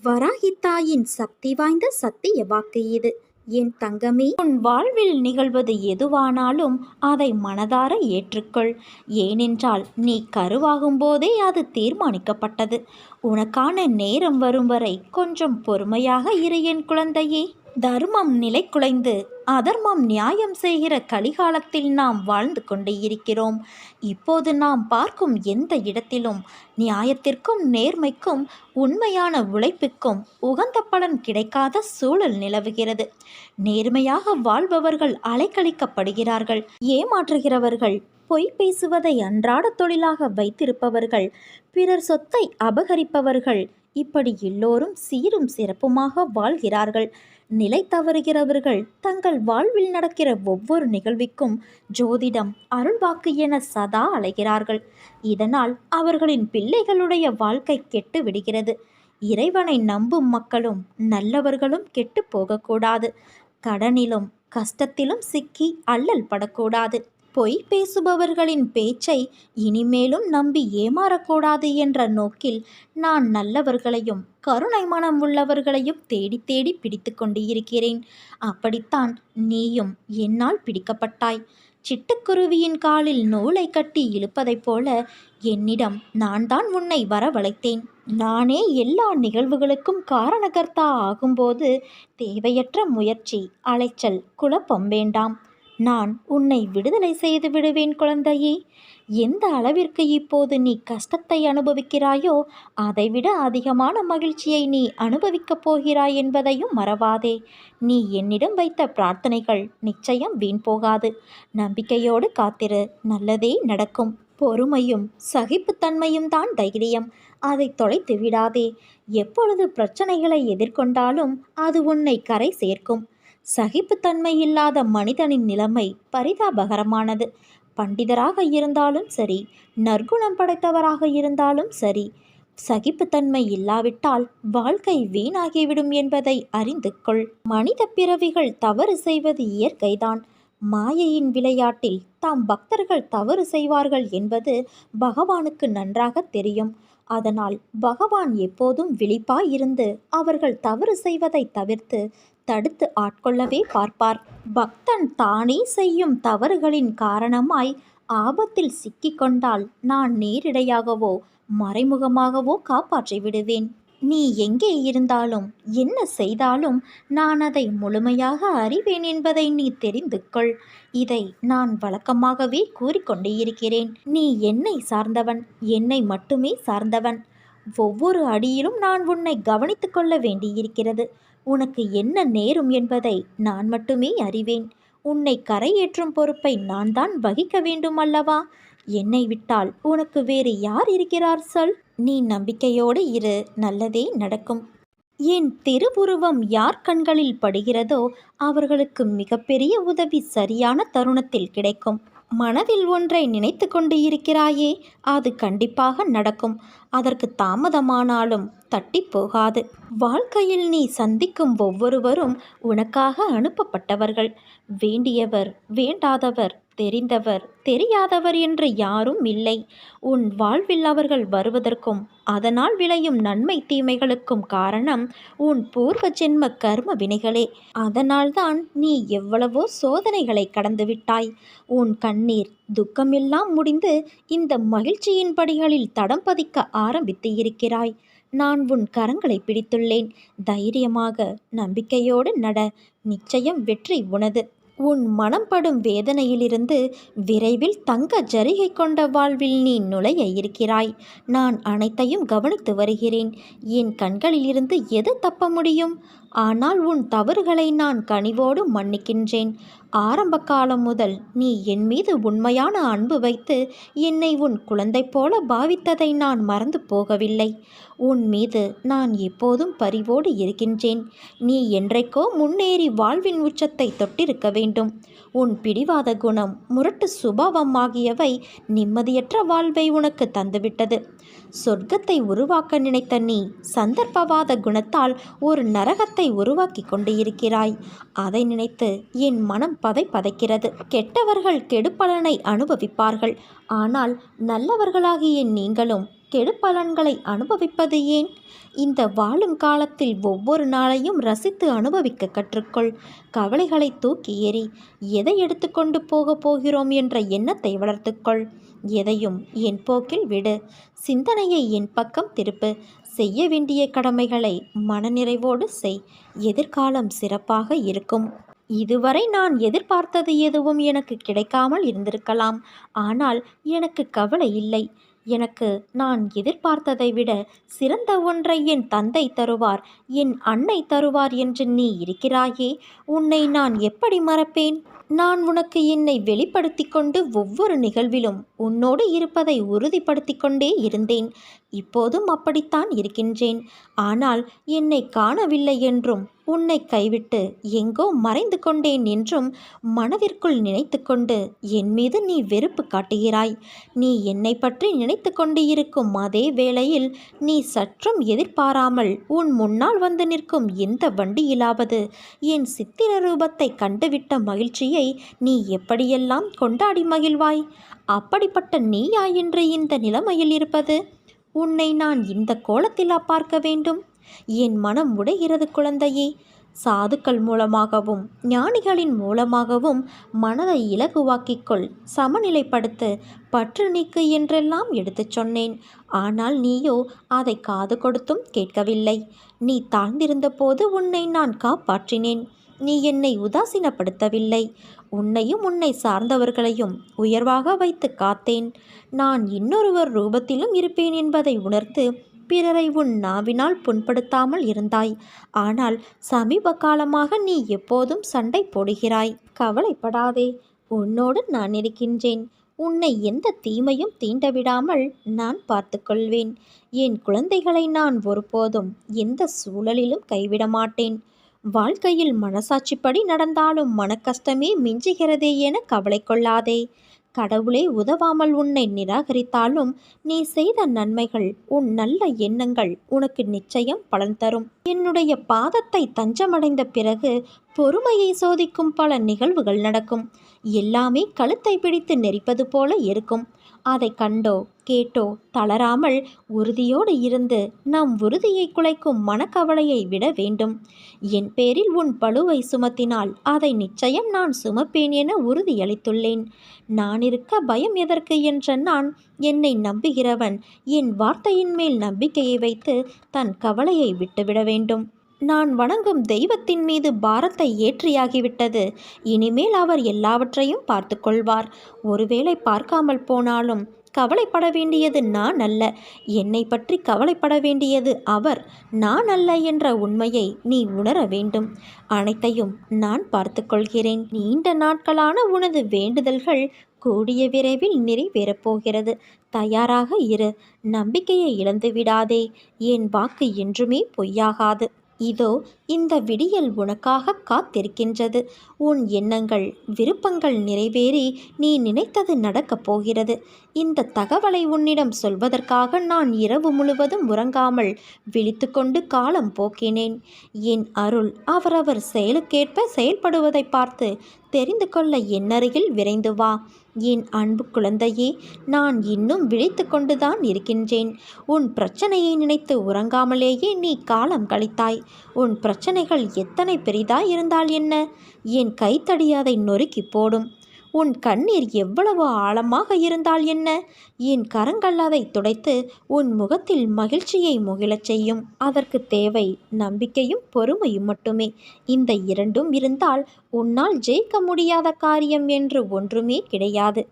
வராகி தாயின் சக்தி வாய்ந்த சத்திய வாக்கு இது. என் தங்கமே, உன் வாழ்வில் நிகழ்வது எதுவானாலும் அதை மனதார ஏற்றுக்கொள். ஏனென்றால் நீ கருவாகும் போதே அது தீர்மானிக்கப்பட்டது. உனக்கான நேரம் வரும் வரை கொஞ்சம் பொறுமையாக இரு என் குழந்தையே. தர்மம் நிலைகுலைந்து அதர்மம் நியாயம் செய்கிற கலிகாலத்தில் நாம் வாழ்ந்து கொண்டு இருக்கிறோம். இப்போது நாம் பார்க்கும் எந்த இடத்திலும் நியாயத்திற்கும் நேர்மைக்கும் உண்மையான உழைப்புக்கும் உகந்த பலன் கிடைக்காத சூழல் நிலவுகிறது. நேர்மையாக வாழ்பவர்கள் அலைக்கழிக்கப்படுகிறார்கள். ஏமாற்றுகிறவர்கள், பொய் பேசுவதை அன்றாட தொழிலாக வைத்திருப்பவர்கள், பிறர் சொத்தை அபகரிப்பவர்கள், இப்படி எல்லோரும் சீரும் சிறப்புமாக வாழ்கிறார்கள். நிலை தவறுகிறவர்கள் தங்கள் வாழ்வில் நடக்கிற ஒவ்வொரு நிகழ்விற்கும் ஜோதிடம், அருள்வாக்கு என சதா அலைகிறார்கள். இதனால் அவர்களின் பிள்ளைகளுடைய வாழ்க்கை கெட்டு விடுகிறது. இறைவனை நம்பும் மக்களும் நல்லவர்களும் கெட்டு போகக்கூடாது. கடனிலும் கஷ்டத்திலும் சிக்கி அல்லல் படக்கூடாது. பொய் பேசுபவர்களின் பேச்சை இனிமேலும் நம்பி ஏமாறக்கூடாது என்ற நோக்கில் நான் நல்லவர்களையும் கருணை மனம் உள்ளவர்களையும் தேடி தேடி பிடித்து கொண்டு இருக்கிறேன். அப்படித்தான் நீயும் என்னால் பிடிக்கப்பட்டாய். சிட்டுக்குருவியின் காலில் நூலை கட்டி இழுப்பதைப் போல என்னிடம் நான் தான் உன்னை வரவழைத்தேன். நானே எல்லா நிகழ்வுகளுக்கும் காரணகர்த்தா ஆகும்போது தேவையற்ற முயற்சி, அலைச்சல், குழப்பம் வேண்டாம். நான் உன்னை விடுதலை செய்து விடுவேன் குழந்தையே. எந்த அளவிற்கு இப்போது நீ கஷ்டத்தை அனுபவிக்கிறாயோ அதைவிட அதிகமான மகிழ்ச்சியை நீ அனுபவிக்கப் போகிறாய் என்பதையும் மறவாதே. நீ என்னிடம் வைத்த பிரார்த்தனைகள் நிச்சயம் வீண் போகாது. நம்பிக்கையோடு காத்திரு, நல்லதே நடக்கும். பொறுமையும் சகிப்புத்தன்மையும் தான் தைரியம். அதை தொலைத்து விடாதே. எப்பொழுது பிரச்சனைகளை எதிர்கொண்டாலும் அது உன்னை கரை சேர்க்கும். சகிப்புத்தன்மை இல்லாத மனிதனின் நிலைமை பரிதாபகரமானது. பண்டிதராக இருந்தாலும் சரி, நற்குணம் படைத்தவராக இருந்தாலும் சரி, சகிப்புத்தன்மை இல்லாவிட்டால் வாழ்க்கை வீணாகிவிடும் என்பதை அறிந்து கொள். மனித பிறவிகள் தவறு செய்வது இயற்கைதான். மாயையின் விளையாட்டில் தாம் பக்தர்கள் தவறு செய்வார்கள் என்பது பகவானுக்கு நன்றாக தெரியும். அதனால் பகவான் எப்போதும் விழிப்பாய் இருந்து அவர்கள் தவறு செய்வதை தவிர்த்து தடுத்து ஆட்கொள்ளவே பார்ப்பார். பக்தன் தானே செய்யும் தவறுகளின் காரணமாய் ஆபத்தில் சிக்கிக்கொண்டால் நான் நேரிடையாகவோ மறைமுகமாகவோ காப்பாற்றி விடுவேன். நீ எங்கே இருந்தாலும் என்ன செய்தாலும் நான் அதை முழுமையாக அறிவேன் என்பதை நீ தெரிந்து கொள். இதை நான் வழக்கமாகவே கூறிக்கொண்டே இருக்கிறேன். நீ என்னை சார்ந்தவன், என்னை மட்டுமே சார்ந்தவன். ஒவ்வொரு அடியிலும் நான் உன்னை கவனித்து கொள்ள வேண்டியிருக்கிறது. உனக்கு என்ன நேரும் என்பதை நான் மட்டுமே அறிவேன். உன்னை கரையேற்றும் பொறுப்பை நான் தான் வகிக்க வேண்டும் அல்லவா? என்னை விட்டால் உனக்கு வேறு யார் இருக்கிறார் சொல்? நீ நம்பிக்கையோடு இரு, நல்லதே நடக்கும். என் திருவுருவம் யார் கண்களில் படுகிறதோ அவர்களுக்கு மிகப்பெரிய உதவி சரியான தருணத்தில் கிடைக்கும். மனதில் ஒன்றை நினைத்து கொண்டு இருக்கிறாயே, அது கண்டிப்பாக நடக்கும். அதற்கு தாமதமானாலும் தட்டி போகாது. வாழ்க்கையில் நீ சந்திக்கும் ஒவ்வொருவரும் உனக்காக அனுப்பப்பட்டவர்கள். வேண்டியவர், வேண்டாதவர், தெரிந்தவர், தெரியாதவர் என்று யாரும் இல்லை. உன் வாழ்வில் அவர்கள் வருவதற்கும் அதனால் விளையும் நன்மை தீமைகளுக்கும் காரணம் உன் பூர்வ ஜென்ம கர்ம வினைகளே. அதனால்தான் நீ எவ்வளவோ சோதனைகளை கடந்து விட்டாய். உன் கண்ணீர், துக்கமெல்லாம் முடிந்து இந்த மகிழ்ச்சியின் படிகளில் தடம் பதிக்க ஆரம்பித்து இருக்கிறாய். நான் உன் கரங்களை பிடித்துள்ளேன். தைரியமாக நம்பிக்கையோடு நட. நிச்சயம் வெற்றி உனது. உன் மனம் படும் வேதனையிலிருந்து விரைவில் தங்க ஜரிகை கொண்ட வாழ்வில் நீ நுழைய இருக்கிறாய். நான் அனைத்தையும் கவனித்து வருகிறேன். என் கண்களிலிருந்து எது தப்ப முடியும்? ஆனால் உன் தவறுகளை நான் கனிவோடு மன்னிக்கின்றேன். ஆரம்ப காலம் முதல் நீ என் மீது உண்மையான அன்பு வைத்து என்னை உன் குழந்தை போல பாவித்ததை நான் மறந்து போகவில்லை. உன் மீது நான் எப்போதும் பரிவோடு இருக்கின்றேன். நீ என்றைக்கோ முன்னேறி வாழ்வின் உச்சத்தை தொட்டிருக்க வேண்டும். உன் பிடிவாத குணம், முரட்டு சுபாவம் ஆகியவை நிம்மதியற்ற வாழ்வை உனக்கு தந்துவிட்டது. சொர்க்கத்தை உருவாக்க நினைத்த நீ சந்தர்ப்பவாத குணத்தால் ஒரு நரகத்தை உருவாக்கி கொண்டு இருக்கிறாய். அதை நினைத்து என் மனம் பதைக்கிறது. கெட்டவர்கள் கெடுபலனை அனுபவிப்பார்கள். ஆனால் நல்லவர்களாகிய நீங்களும் கெடுபலன்களை அனுபவிப்பது ஏன்? இந்த வாழும் காலத்தில் ஒவ்வொரு நாளையும் ரசித்து அனுபவிக்க கற்றுக்கொள். கவலைகளை தூக்கி எறி. எதை எடுத்துக்கொண்டு போகிறோம் என்ற எண்ணத்தை வளர்த்துக்கொள். எதையும் என் போக்கில் விடு. சிந்தனையை என் பக்கம் திருப்பு. செய்ய வேண்டிய கடமைகளை மனநிறைவோடு செய். எதிர்காலம் சிறப்பாக இருக்கும். இதுவரை நான் எதிர்பார்த்தது எதுவும் எனக்கு கிடைக்காமல் இருந்திருக்கலாம். ஆனால் எனக்கு கவலை இல்லை. எனக்கு நான் எதிர்பார்த்ததை விட சிறந்த ஒன்றை என் தந்தை தருவார், என் அன்னை தருவார் என்று நீ இருக்கிறாயே, உன்னை நான் எப்படி மறப்பேன்? நான் உனக்கு என்னை வெளிப்படுத்தி கொண்டு ஒவ்வொரு நிகழ்விலும் உன்னோடு இருப்பதை உறுதிப்படுத்தி கொண்டே இருந்தேன். இப்போதும் அப்படித்தான் இருக்கின்றேன். ஆனால் என்னை காணவில்லை என்றும் உன்னை கைவிட்டு எங்கோ மறைந்து கொண்டேன் என்றும் மனதிற்குள் நினைத்து கொண்டு என் மீது நீ வெறுப்பு காட்டுகிறாய். நீ என்னை பற்றி நினைத்து கொண்டு இருக்கும் அதே வேளையில் நீ சற்றும் எதிர்பாராமல் உன் முன்னால் வந்து நிற்கும் எந்த வண்டியிலாவது என் சித்திர ரூபத்தை கண்டுவிட்ட மகிழ்ச்சியை நீ எப்படியெல்லாம் கொண்டாடி மகிழ்வாய்? அப்படிப்பட்ட நீயா இன்று இந்த நிலைமையில் இருப்பது? உன்னை நான் இந்த கோலத்திலா பார்க்க வேண்டும்? என் மனம் உடைகிறது குழந்தையே. சாதுக்கள் மூலமாகவும் ஞானிகளின் மூலமாகவும் மனதை இலகுவாக்கிக்கொள், சமநிலைப்படுத்து, பற்று நீக்கு என்றெல்லாம் எடுத்துச் சொன்னேன். ஆனால் நீயோ அதை காது கொடுத்தும் கேட்கவில்லை. நீ தாழ்ந்திருந்த போது உன்னை நான் காப்பாற்றினேன். நீ என்னை உதாசீனப்படுத்தவில்லை. உன்னையும் உன்னை சார்ந்தவர்களையும் உயர்வாக வைத்து காத்தேன். நான் இன்னொருவர் ரூபத்திலும் இருப்பேன் என்பதை உணர்த்து பிறரை உன் நாவினால் புண்படுத்தாமல் இருந்தாய். ஆனால் சமீப காலமாக நீ எப்போதும் சண்டை போடுகிறாய். கவலைப்படாதே, உன்னோடு நான் இருக்கின்றேன். உன்னை எந்த தீமையும் தீண்டவிடாமல் நான் பார்த்து கொள்வேன். என் குழந்தைகளை நான் ஒருபோதும் எந்த சூழலிலும் கைவிட மாட்டேன். வாழ்க்கையில் மனசாட்சிப்படி நடந்தாலும் மனக்கஷ்டமே மிஞ்சுகிறதே என கவலை கொள்ளாதே. கடவுளே உதவாமல் உன்னை நிராகரித்தாலும் நீ செய்த நன்மைகள், உன் நல்ல எண்ணங்கள் உனக்கு நிச்சயம் பலன் தரும். என்னுடைய பாதத்தை தஞ்சமடைந்த பிறகு பொறுமையை சோதிக்கும் பல நிகழ்வுகள் நடக்கும். எல்லாமே கழுத்தை பிடித்து நெரிப்பது போல இருக்கும். அதை கண்டோ கேட்டோ தளராமல் உறுதியோடு இருந்து நம் உறுதியை குலைக்கும் மனக்கவலையை விட வேண்டும். என் பேரில் உன் பளுவை சுமத்தினால் அதை நிச்சயம் நான் சுமப்பேன் என உறுதியளித்துள்ளேன். நான் இருக்க பயம் எதற்கு என்ற நான், என்னை நம்புகிறவன் என் வார்த்தையின் மேல் நம்பிக்கையை வைத்து தன் கவலையை விட்டுவிட வேண்டும். நான் வணங்கும் தெய்வத்தின் மீது பாரத்தை ஏற்றியாகிவிட்டது. இனிமேல் அவர் எல்லாவற்றையும் பார்த்து கொள்வார். ஒருவேளை பார்க்காமல் போனாலும் கவலைப்பட வேண்டியது நான் அல்ல, என்னை பற்றி கவலைப்பட வேண்டியது அவர், நான் அல்ல என்ற உண்மையை நீ உணர வேண்டும். அனைத்தையும் நான் பார்த்து கொள்கிறேன். நீண்ட நாட்களான உனது வேண்டுதல்கள் கூடிய விரைவில் நிறைவேறப் போகிறது. தயாராக இரு. நம்பிக்கையை இழந்து விடாதே. என் வாக்கு என்றுமே பொய்யாகாது. இதோ இந்த விடியல் உனக்காக காத்திருக்கின்றது. உன் எண்ணங்கள், விருப்பங்கள் நிறைவேறி நீ நினைத்தது நடக்கப் போகிறது. இந்த தகவலை உன்னிடம் சொல்வதற்காக நான் இரவு முழுவதும் உறங்காமல் விழித்து கொண்டு காலம் போக்கினேன். என் அருள் அவரவர் செயலுக்கேற்ப செயல்படுவதை பார்த்து தெரிந்து கொள்ள என்னருகில் விரைந்து வா. என் அன்பு குழந்தையே, நான் இன்னும் விழித்து கொண்டுதான் இருக்கின்றேன். உன் பிரச்சனையை நினைத்து உறங்காமலேயே நீ காலம் கழித்தாய். உன் பிரச்சனைகள் எத்தனை பெரிதாய் இருந்தால் என்ன? என் கைத்தடி அதை நொறுக்கி போடும். உன் கண்ணீர் எவ்வளவு ஆழமாக இருந்தால் என்ன? என் கரங்கள் அதை துடைத்து உன் முகத்தில் மகிழ்ச்சியை முகிழச் செய்யும். அதற்கு தேவை நம்பிக்கையும் பொறுமையும் மட்டுமே. இந்த இரண்டும் இருந்தால் உன்னால் ஜெயிக்க முடியாத காரியம் என்று ஒன்றுமே கிடையாது.